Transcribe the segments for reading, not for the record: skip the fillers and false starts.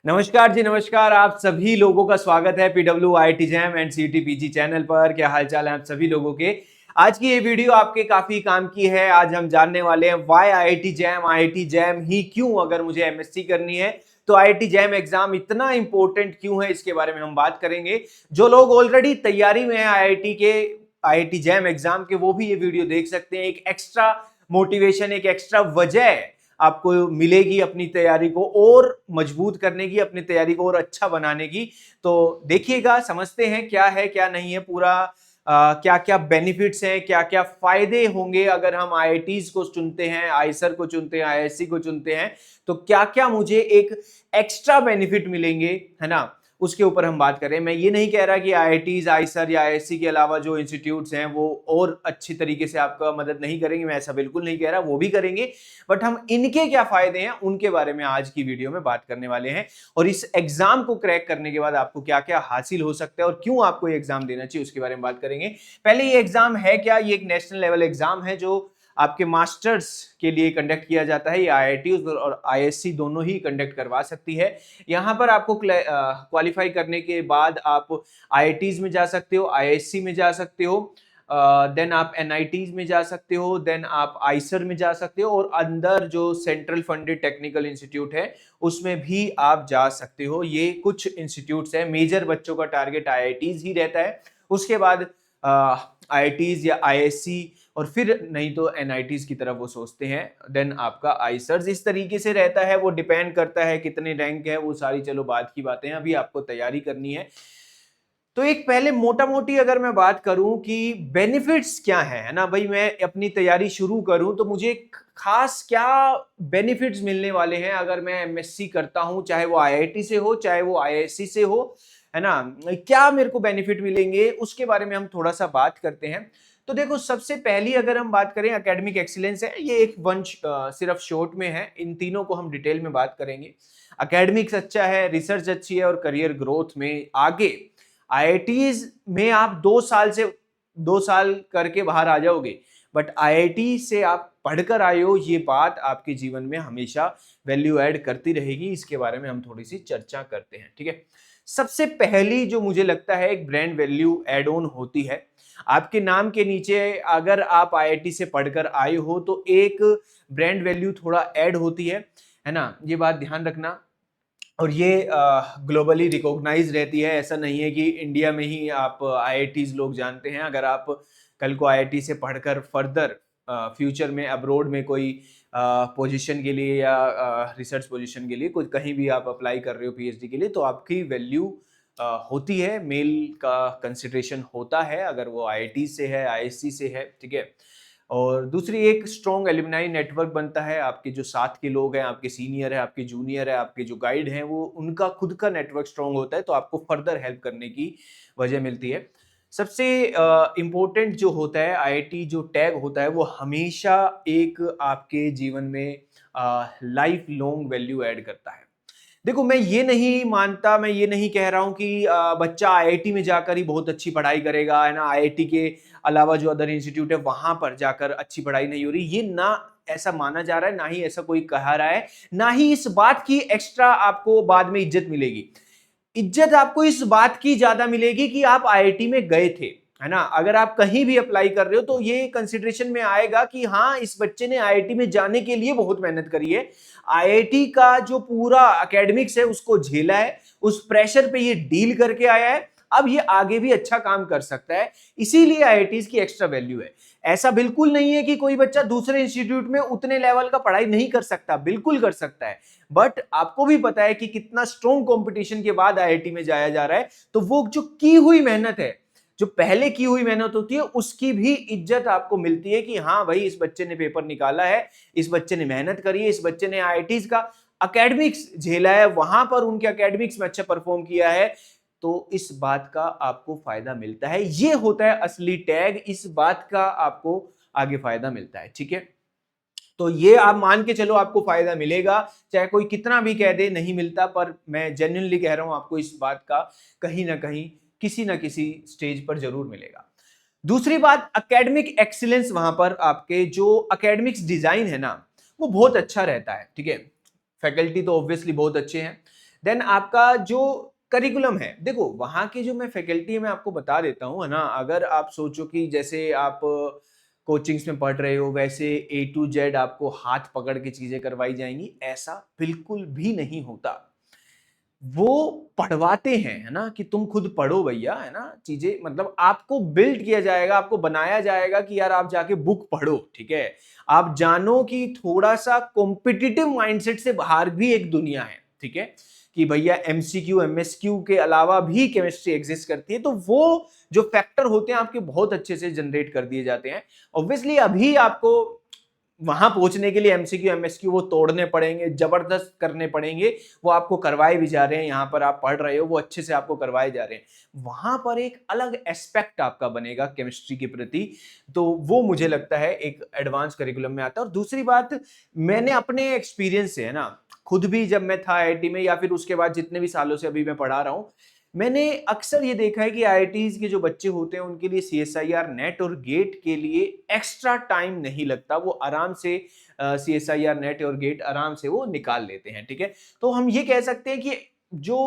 नमस्कार जी, नमस्कार। आप सभी लोगों का स्वागत है PW IIT JAM and CET PG channel पर। क्या हालचाल है आप सभी लोगों के। आज की ये वीडियो आपके काफी काम की है। आज हम जानने वाले हैं व्हाई आईआईटी जैम ही क्यों, अगर मुझे एमएससी करनी है तो आईआईटी जैम एग्जाम इतना इंपॉर्टेंट क्यों है, इसके बारे में हम बात करेंगे। जो लोग ऑलरेडी तैयारी में है आईआईटी जैम एग्जाम के, वो भी ये वीडियो देख सकते हैं। एक एक्स्ट्रा मोटिवेशन, एक एक्स्ट्रा वजह आपको मिलेगी अपनी तैयारी को और मजबूत करने की, अपनी तैयारी को और अच्छा बनाने की। तो देखिएगा, समझते हैं क्या है क्या नहीं है पूरा, क्या क्या बेनिफिट्स हैं, क्या क्या फायदे होंगे अगर हम आईआईटीज को चुनते हैं, आईसर को चुनते हैं, आईएससी को चुनते हैं, तो क्या क्या मुझे एक एक्स्ट्रा बेनिफिट मिलेंगे, है ना। उसके ऊपर हम बात करें। मैं ये नहीं कह रहा कि आईआईटीज, आईसर या आईएससी के अलावा जो इंस्टीट्यूट्स हैं वो और अच्छी तरीके से आपका मदद नहीं करेंगे, मैं ऐसा बिल्कुल नहीं कह रहा, वो भी करेंगे। बट हम इनके क्या फायदे हैं उनके बारे में आज की वीडियो में बात करने वाले हैं, और इस एग्जाम को क्रैक करने के बाद आपको क्या क्या हासिल हो सकता है और क्यों आपको ये एग्जाम देना चाहिए उसके बारे में बात करेंगे। पहले ये एग्जाम है क्या। ये एक नेशनल लेवल एग्जाम है जो आपके मास्टर्स के लिए कंडक्ट किया जाता है। ये आईआईटी और आईएससी दोनों ही कंडक्ट करवा सकती है। यहाँ पर आपको क्वालिफाई करने के बाद आप आईआईटीज में जा सकते हो, आईएससी में जा सकते हो, देन आप एनआईटीज में जा सकते हो, देन आप आईसर में जा सकते हो, और अंदर जो सेंट्रल फंडेड टेक्निकल इंस्टीट्यूट है उसमें भी आप जा सकते हो। ये कुछ इंस्टीट्यूट्स हैं। मेजर बच्चों का टारगेट आईआईटीज ही रहता है, उसके बाद आईआईटीज या आईएससी, और फिर नहीं तो एनआईटीज की तरफ वो सोचते हैं, देन आपका आईसर्स। इस तरीके से रहता है। वो डिपेंड करता है कितने रैंक है, वो सारी चलो बात की बातें हैं, अभी आपको तैयारी करनी है। तो एक पहले मोटा मोटी अगर मैं बात करूं कि बेनिफिट्स क्या है ना भाई, मैं अपनी तैयारी शुरू करूं तो मुझे खास क्या बेनिफिट्स मिलने वाले हैं अगर मैं एमएससी करता हूं, चाहे वो आईआईटी से हो चाहे वो आईआईएससी से हो, है ना। क्या मेरे को बेनिफिट मिलेंगे उसके बारे में हम थोड़ा सा बात करते हैं। तो देखो, सबसे पहली अगर हम बात करें एकेडमिक एक्सीलेंस है। ये एक वंश सिर्फ शॉर्ट में है, इन तीनों को हम डिटेल में बात करेंगे। एकेडमिक्स अच्छा है, रिसर्च अच्छी है, और करियर ग्रोथ में आगे आईआईटीज में आप 2 साल करके बाहर आ जाओगे, बट आईआईटी से आप पढ़कर आए हो, ये बात आपके जीवन में हमेशा वैल्यू ऐड करती रहेगी। इसके बारे में हम थोड़ी सी चर्चा करते हैं, ठीक है। सबसे पहली जो मुझे लगता है एक ब्रांड वैल्यू एड ऑन होती है। आपके नाम के नीचे अगर आप आईआईटी से पढ़कर आए हो तो एक ब्रांड वैल्यू थोड़ा ऐड होती है ना। ये बात ध्यान रखना। और ये ग्लोबली रिकॉग्नाइज रहती है। ऐसा नहीं है कि इंडिया में ही आप आईआईटीज लोग जानते हैं। अगर आप कल को आईआईटी से पढ़कर फर्दर फ्यूचर में अब्रोड में कोई पोजीशन के लिए या रिसर्च पोजीशन के लिए कोई कहीं भी आप अप्लाई कर रहे हो पीएचडी के लिए, तो आपकी वैल्यू होती है, मेल का कंसिडरेशन होता है अगर वो आईआईटी से है, आईएससी से है, ठीक है। और दूसरी, एक स्ट्रॉन्ग एलुमनाई नेटवर्क बनता है। आपके जो साथ के लोग हैं, आपके सीनियर है, आपके जूनियर है, आपके जो गाइड हैं, वो उनका खुद का नेटवर्क स्ट्रॉन्ग होता है, तो आपको फर्दर हेल्प करने की वजह मिलती है। सबसे इम्पोर्टेंट जो होता है, आईआईटी जो टैग होता है वो हमेशा एक आपके जीवन में लाइफ लॉन्ग वैल्यू ऐड करता है। देखो, मैं ये नहीं मानता, मैं ये नहीं कह रहा हूं कि बच्चा आईआईटी में जाकर ही बहुत अच्छी पढ़ाई करेगा, है ना। आईआईटी के अलावा जो अदर इंस्टीट्यूट है वहां पर जाकर अच्छी पढ़ाई नहीं हो रही, ये ना ऐसा माना जा रहा है, ना ही ऐसा कोई कह रहा है, ना ही इस बात की एक्स्ट्रा आपको बाद में इज्जत मिलेगी। इज्जत आपको इस बात की ज्यादा मिलेगी कि आप आईआईटी में गए थे, है ना। अगर आप कहीं भी अप्लाई कर रहे हो तो ये कंसिडरेशन में आएगा कि हाँ, इस बच्चे ने आईआईटी में जाने के लिए बहुत मेहनत करी है, आईआईटी का जो पूरा एकेडमिक्स है उसको झेला है, उस प्रेशर पे ये डील करके आया है, अब ये आगे भी अच्छा काम कर सकता है। इसीलिए आईआईटीज की एक्स्ट्रा वैल्यू है। ऐसा बिल्कुल नहीं है कि कोई बच्चा दूसरे इंस्टीट्यूट में उतने लेवल का पढ़ाई नहीं कर सकता, बिल्कुल कर सकता है। बट आपको भी पता है कि कितना स्ट्रॉन्ग कंपटीशन के बाद आईआईटी में जाया जा रहा है, तो वो जो की हुई मेहनत है, जो पहले की हुई मेहनत होती है, उसकी भी इज्जत आपको मिलती है कि हाँ भाई, इस बच्चे ने पेपर निकाला है, इस बच्चे ने मेहनत करी है, इस बच्चे ने आईआईटीज का एकेडमिक्स झेला है, वहां पर उनके एकेडमिक्स में अच्छा परफॉर्म किया है, तो इस बात का आपको फायदा मिलता है। ये होता है असली टैग, इस बात का आपको आगे फायदा मिलता है, ठीक है। तो ये आप मान के चलो, आपको फायदा मिलेगा, चाहे कोई कितना भी कह दे नहीं मिलता, पर मैं जेन्युइनली कह रहा हूं, आपको इस बात का कहीं ना कहीं किसी ना किसी स्टेज पर जरूर मिलेगा। दूसरी बात, एकेडमिक एक्सीलेंस। वहां पर आपके जो एकेडमिक्स डिजाइन है ना, वो बहुत अच्छा रहता है, ठीक है। फैकल्टी तो ऑब्वियसली बहुत अच्छे हैं, देन आपका जो करिकुलम है, देखो वहाँ की जो मैं फैकल्टी है मैं आपको बता देता हूँ, है ना। अगर आप सोचो कि जैसे आप कोचिंग्स में पढ़ रहे हो वैसे ए टू जेड आपको हाथ पकड़ के चीजें करवाई जाएंगी, ऐसा बिल्कुल भी नहीं होता। वो पढ़वाते हैं, है ना, कि तुम खुद पढ़ो भैया, है ना, चीजें मतलब आपको बिल्ड किया जाएगा, आपको बनाया जाएगा कि यार आप जाके बुक पढ़ो, ठीक है। आप जानो कि थोड़ा सा कॉम्पिटिटिव माइंडसेट से बाहर भी एक दुनिया है, ठीक है, कि भैया एमसीक्यू एमएसक्यू के अलावा भी केमिस्ट्री एग्जिस्ट करती है। तो वो जो फैक्टर होते हैं आपके बहुत अच्छे से जनरेट कर दिए जाते हैं। ऑब्वियसली अभी आपको वहां पहुंचने के लिए एमसीक्यू एमएसक्यू वो तोड़ने पड़ेंगे, जबरदस्त करने पड़ेंगे, वो आपको करवाए भी जा रहे हैं। यहाँ पर आप पढ़ रहे हो वो अच्छे से आपको करवाए जा रहे हैं। वहां पर एक अलग एस्पेक्ट आपका बनेगा केमिस्ट्री के प्रति, तो वो मुझे लगता है एक एडवांस करिकुलम में आता है। और दूसरी बात, मैंने अपने एक्सपीरियंस से, है ना, खुद भी जब मैं था आईआईटी में या फिर उसके बाद जितने भी सालों से अभी मैं पढ़ा रहा हूं, मैंने अक्सर ये देखा है कि आईआईटीज के जो बच्चे होते हैं उनके लिए सीएसआईआर नेट और गेट के लिए एक्स्ट्रा टाइम नहीं लगता। वो आराम से सीएसआईआर नेट और गेट आराम से वो निकाल लेते हैं, ठीक है। तो हम ये कह सकते हैं कि जो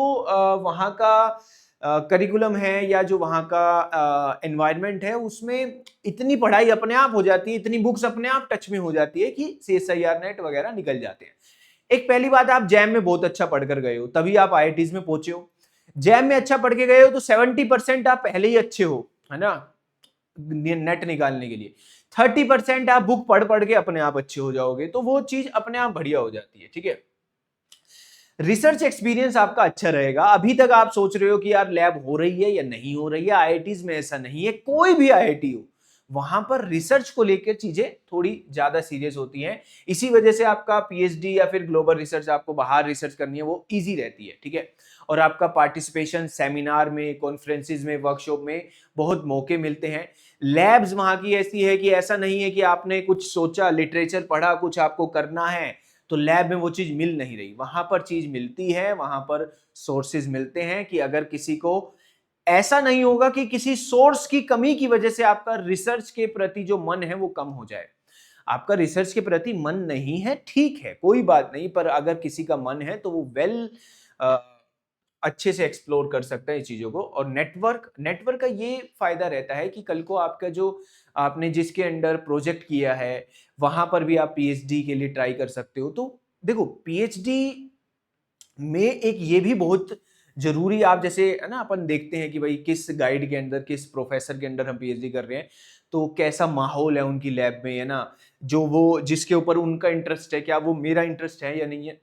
वहाँ का करिकुलम है या जो वहाँ का एनवायरनमेंट है उसमें इतनी पढ़ाई अपने आप हो जाती है, इतनी बुक्स अपने आप टच में हो जाती है कि सीएसआईआर नेट वगैरह निकल जाते हैं। एक पहली बात, आप जैम में बहुत अच्छा पढ़कर गए हो तभी आप आईआईटीज में पहुंचे हो। जैम में अच्छा पढ़ के गए हो तो 70% आप पहले ही अच्छे हो, है ना, नेट निकालने के लिए। 30% आप बुक पढ़ पढ़ के अपने आप अच्छे हो जाओगे, तो वो चीज अपने आप बढ़िया हो जाती है, ठीक है। रिसर्च एक्सपीरियंस आपका अच्छा रहेगा। अभी तक आप सोच रहे हो कि यार लैब हो रही है या नहीं हो रही है, आईआईटीज में ऐसा नहीं है। कोई भी आईआईटी हो वहां पर रिसर्च को लेकर चीजें थोड़ी ज्यादा सीरियस होती हैं। इसी वजह से आपका पीएचडी या फिर ग्लोबल रिसर्च, आपको बाहर रिसर्च करनी है, वो इजी रहती है, ठीक है। और आपका पार्टिसिपेशन सेमिनार में, कॉन्फ्रेंसिस में, वर्कशॉप में बहुत मौके मिलते हैं। लैब्स वहां की ऐसी है कि ऐसा नहीं है कि आपने कुछ सोचा, लिटरेचर पढ़ा, कुछ आपको करना है तो लैब में वो चीज मिल नहीं रही। वहां पर चीज मिलती है, वहां पर सोर्सेज मिलते हैं कि अगर किसी को ऐसा नहीं होगा कि किसी सोर्स की कमी की वजह से आपका रिसर्च के प्रति जो मन है वो कम हो जाए। आपका रिसर्च के प्रति मन नहीं है, ठीक है, कोई बात नहीं, पर अगर किसी का मन है तो वो अच्छे से एक्सप्लोर कर सकता है इस चीजों को। और नेटवर्क नेटवर्क का ये फायदा रहता है कि कल को आपका जो आपने जिसके अंडर प्रोजेक्ट किया है वहां पर भी आप पीएचडी के लिए ट्राई कर सकते हो। तो देखो पीएचडी में एक ये भी बहुत जरूरी, आप जैसे है ना, अपन देखते हैं कि भाई किस गाइड के अंदर, किस प्रोफेसर के अंदर हम पीएचडी कर रहे हैं, तो कैसा माहौल है उनकी लैब में, है ना, जो वो जिसके ऊपर उनका इंटरेस्ट है, क्या वो मेरा इंटरेस्ट है या नहीं है,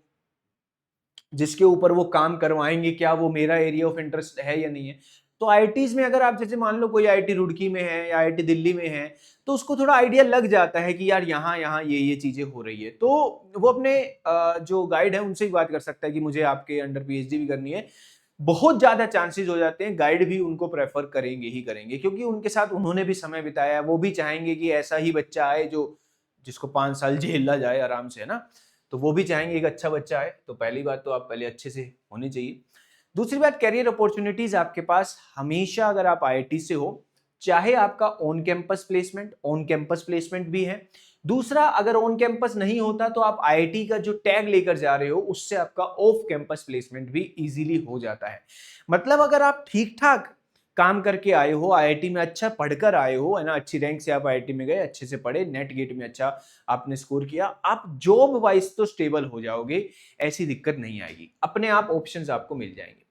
जिसके ऊपर वो काम करवाएंगे क्या वो मेरा एरिया ऑफ इंटरेस्ट है या नहीं है। तो आईआईटीज में अगर आप जैसे मान लो कोई आईआईटी रुड़की में है या आईआईटी दिल्ली में है, तो उसको थोड़ा आइडिया लग जाता है कि यार यहाँ यहाँ ये चीजें हो रही है, तो वो अपने जो गाइड है उनसे ही बात कर सकता है कि मुझे आपके अंडर पीएचडी भी करनी है। बहुत ज्यादा चांसेस हो जाते हैं गाइड भी उनको प्रेफर करेंगे ही करेंगे, क्योंकि उनके साथ उन्होंने भी समय बिताया है। वो भी चाहेंगे कि ऐसा ही बच्चा आए जो जिसको 5 साल झेला जाए आराम से, है ना। तो वो भी चाहेंगे एक अच्छा बच्चा आए। तो पहली बात तो आप पहले अच्छे से होनी चाहिए। दूसरी बात, कैरियर अपॉर्चुनिटीज आपके पास हमेशा, अगर आप आईआईटी से हो, चाहे आपका ऑन कैंपस प्लेसमेंट भी है। दूसरा, अगर ऑन कैंपस नहीं होता तो आप आईआईटी का जो टैग लेकर जा रहे हो उससे आपका ऑफ कैंपस प्लेसमेंट भी इजीली हो जाता है। मतलब अगर आप ठीक ठाक काम करके आए हो, आईआईटी में अच्छा पढ़कर आए हो, है ना, अच्छी रैंक से आप आईआईटी में गए, अच्छे से पढ़े, नेट गेट में अच्छा आपने स्कोर किया, आप जॉब वाइज तो स्टेबल हो जाओगे, ऐसी दिक्कत नहीं आएगी, अपने आप ऑप्शंस आपको मिल जाएंगे।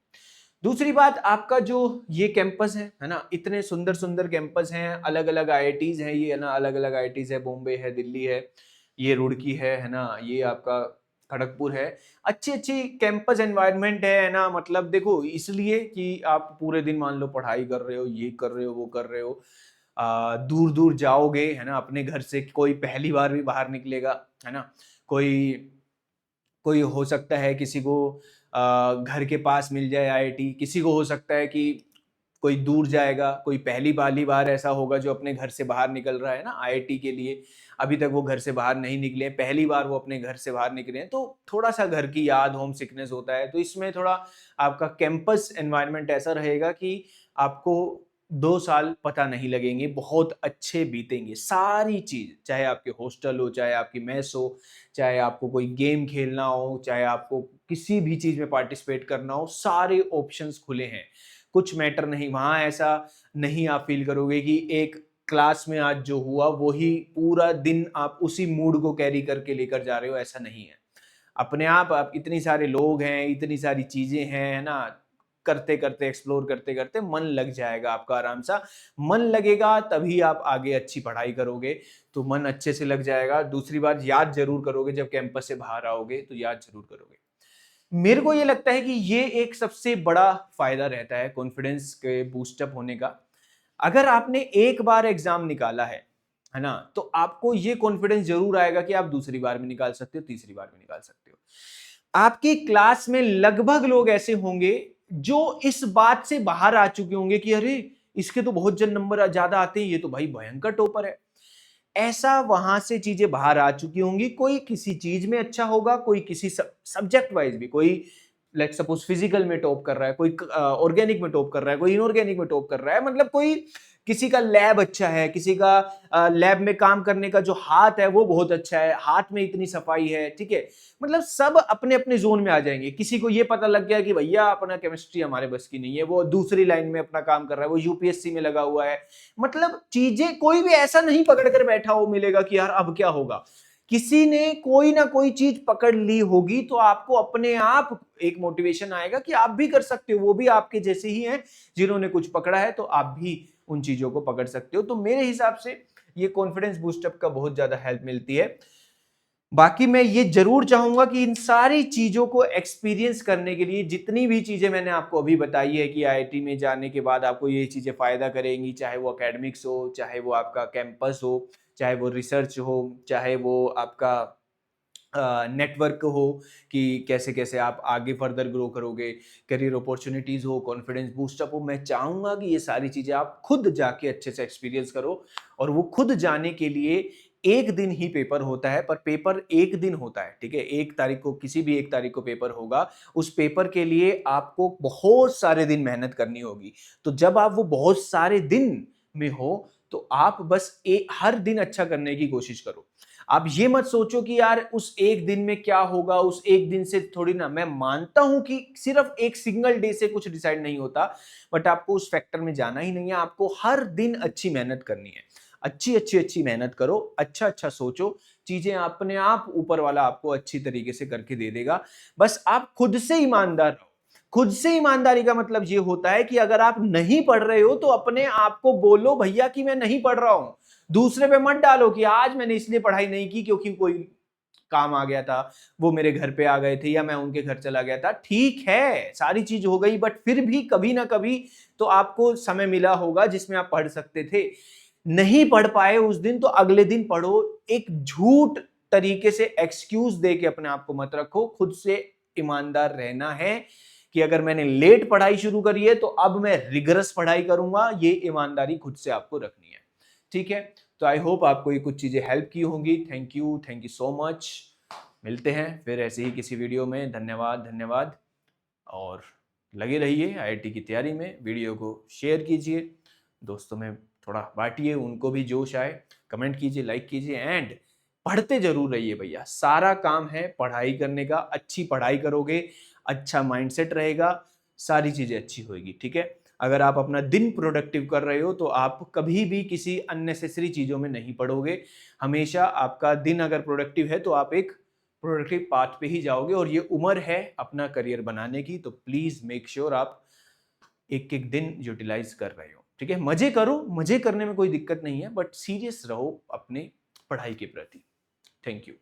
दूसरी बात, आपका जो ये कैंपस है ना, इतने सुंदर सुंदर कैंपस हैं, अलग अलग आईआईटीज हैं ये, है ना, अलग अलग आईआईटीज है, बॉम्बे है, दिल्ली है, ये रुड़की है ना, ये आपका खड़गपुर है। अच्छी अच्छी कैंपस एनवायरनमेंट है ना। मतलब देखो, इसलिए कि आप पूरे दिन मान लो पढ़ाई कर रहे हो, ये कर रहे हो, वो कर रहे हो, दूर दूर जाओगे, है ना, अपने घर से कोई पहली बार भी बाहर निकलेगा, है ना, कोई कोई हो सकता है किसी को घर के पास मिल जाए आईआईटी, किसी को हो सकता है कि कोई दूर जाएगा, कोई पहली बार ऐसा होगा जो अपने घर से बाहर निकल रहा है ना आईआईटी के लिए, अभी तक वो घर से बाहर नहीं निकले, पहली बार वो अपने घर से बाहर निकले हैं, तो थोड़ा सा घर की याद, होम सिकनेस होता है। तो इसमें थोड़ा आपका कैंपस एनवायरनमेंट ऐसा रहेगा कि आपको 2 साल पता नहीं लगेंगे, बहुत अच्छे बीतेंगे। सारी चीज, चाहे आपके हॉस्टल हो, चाहे आपकी मेस हो, चाहे आपको कोई गेम खेलना हो, चाहे आपको किसी भी चीज में पार्टिसिपेट करना हो, सारे ऑप्शंस खुले हैं। कुछ मैटर नहीं, वहां ऐसा नहीं आप फील करोगे कि एक क्लास में आज जो हुआ वही पूरा दिन आप उसी मूड को कैरी करके लेकर जा रहे हो, ऐसा नहीं है। अपने आप इतनी सारे लोग हैं, इतनी सारी चीजें हैं, है ना, करते करते एक्सप्लोर करते करते मन लग जाएगा आपका आराम सा। मन लगेगा तभी आप आगे अच्छी पढ़ाई करोगे, तो मन अच्छे से लग जाएगा। दूसरी बात, याद जरूर करोगे, जब कैंपस से बाहर आओगे तो याद जरूर करोगे। मेरे को ये लगता है कि ये एक सबसे बड़ा फायदा रहता है कॉन्फिडेंस के बूस्टअप होने का। अगर आपने एक बार एग्जाम निकाला है ना, तो आपको ये कॉन्फिडेंस जरूर आएगा कि आप दूसरी बार में निकाल सकते हो, तीसरी बार में निकाल सकते हो। आपकी क्लास में लगभग लोग ऐसे होंगे जो इस बात से बाहर आ चुके होंगे कि अरे इसके तो बहुत जन नंबर ज्यादा आते हैं, ये तो भाई भयंकर टॉपर है। ऐसा वहां से चीजें बाहर आ चुकी होंगी। कोई किसी चीज में अच्छा होगा, कोई किसी सब्जेक्ट वाइज भी, कोई लेट सपोज फिजिकल में टॉप कर रहा है, कोई ऑर्गेनिक में टॉप कर रहा है, कोई इनऑर्गेनिक में टॉप कर रहा है, मतलब कोई किसी का लैब अच्छा है, किसी का लैब में काम करने का जो हाथ है वो बहुत अच्छा है, हाथ में इतनी सफाई है, ठीक है। मतलब सब अपने अपने जोन में आ जाएंगे। किसी को ये पता लग गया कि भैया अपना केमिस्ट्री हमारे बस की नहीं है, वो दूसरी लाइन में अपना काम कर रहा है, वो यूपीएससी में लगा हुआ है। मतलब चीजें, कोई भी ऐसा नहीं पकड़ कर बैठा हो मिलेगा कि यार अब क्या होगा। किसी ने कोई ना कोई चीज पकड़ ली होगी, तो आपको अपने आप एक मोटिवेशन आएगा कि आप भी कर सकते हो, वो भी आपके जैसे ही हैं जिन्होंने कुछ पकड़ा है, तो आप भी उन चीजों को पकड़ सकते हो। तो मेरे हिसाब से ये कॉन्फिडेंस बूस्टअप का बहुत ज्यादा हेल्प मिलती है। बाकी मैं ये जरूर चाहूंगा कि इन सारी चीजों को एक्सपीरियंस करने के लिए, जितनी भी चीजें मैंने आपको अभी बताई है कि आईआईटी में जाने के बाद आपको ये चीजें फायदा करेंगी, चाहे वो एकेडमिक्स हो, चाहे वो आपका कैंपस हो, चाहे वो रिसर्च हो, चाहे वो आपका नेटवर्क हो कि कैसे कैसे आप आगे फर्दर ग्रो करोगे, करियर अपॉर्चुनिटीज हो, कॉन्फिडेंस बूस्टअप हो, मैं चाहूंगा कि ये सारी चीजें आप खुद जाके अच्छे से एक्सपीरियंस करो। और वो खुद जाने के लिए एक दिन ही पेपर होता है, पर पेपर एक दिन होता है, ठीक है। 1 तारीख को, किसी भी 1 तारीख को पेपर होगा। उस पेपर के लिए आपको बहुत सारे दिन मेहनत करनी होगी। तो जब आप वो बहुत सारे दिन में हो, तो आप बस हर दिन अच्छा करने की कोशिश करो। आप ये मत सोचो कि यार उस एक दिन में क्या होगा, उस एक दिन से थोड़ी ना। मैं मानता हूं कि सिर्फ एक सिंगल डे से कुछ डिसाइड नहीं होता, बट आपको उस फैक्टर में जाना ही नहीं है। आपको हर दिन अच्छी मेहनत करनी है, अच्छी मेहनत करो, अच्छा सोचो। चीजें अपने आप ऊपर वाला आपको अच्छी तरीके से करके दे देगा। बस आप खुद से ईमानदार रहो। खुद से ईमानदारी का मतलब ये होता है कि अगर आप नहीं पढ़ रहे हो तो अपने आप को बोलो भैया कि मैं नहीं पढ़ रहा हूं। दूसरे पे मत डालो कि आज मैंने इसलिए पढ़ाई नहीं की क्योंकि कोई काम आ गया था, वो मेरे घर पे आ गए थे, या मैं उनके घर चला गया था। ठीक है, सारी चीज हो गई, बट फिर भी कभी ना कभी तो आपको समय मिला होगा जिसमें आप पढ़ सकते थे। नहीं पढ़ पाए उस दिन, तो अगले दिन पढ़ो। एक झूठ तरीके से एक्सक्यूज दे के अपने आप को मत रखो। खुद से ईमानदार रहना है कि अगर मैंने लेट पढ़ाई शुरू करी है तो अब मैं रिगरस पढ़ाई करूंगा। ये ईमानदारी खुद से आपको रखनी है, ठीक है। तो आई होप आपको ये कुछ चीजें हेल्प की होंगी। Thank you so much. मिलते हैं फिर ऐसे ही किसी वीडियो में। धन्यवाद। और लगे रहिए आईआईटी की तैयारी में। वीडियो को शेयर कीजिए, दोस्तों में थोड़ा बांटिए, उनको भी जोश आए। कमेंट कीजिए, लाइक कीजिए, एंड पढ़ते जरूर रहिए भैया। सारा काम है पढ़ाई करने का। अच्छी पढ़ाई करोगे, अच्छा माइंडसेट रहेगा, सारी चीजें अच्छी होगी, ठीक है। अगर आप अपना दिन प्रोडक्टिव कर रहे हो तो आप कभी भी किसी अननेसेसरी चीजों में नहीं पड़ोगे। हमेशा आपका दिन अगर प्रोडक्टिव है तो आप एक प्रोडक्टिव पाथ पे ही जाओगे। और ये उम्र है अपना करियर बनाने की, तो प्लीज मेक श्योर आप एक एक दिन यूटिलाइज कर रहे हो, ठीक है। मजे करो, मजे करने में कोई दिक्कत नहीं है, बट सीरियस रहो अपने पढ़ाई के प्रति। Thank you.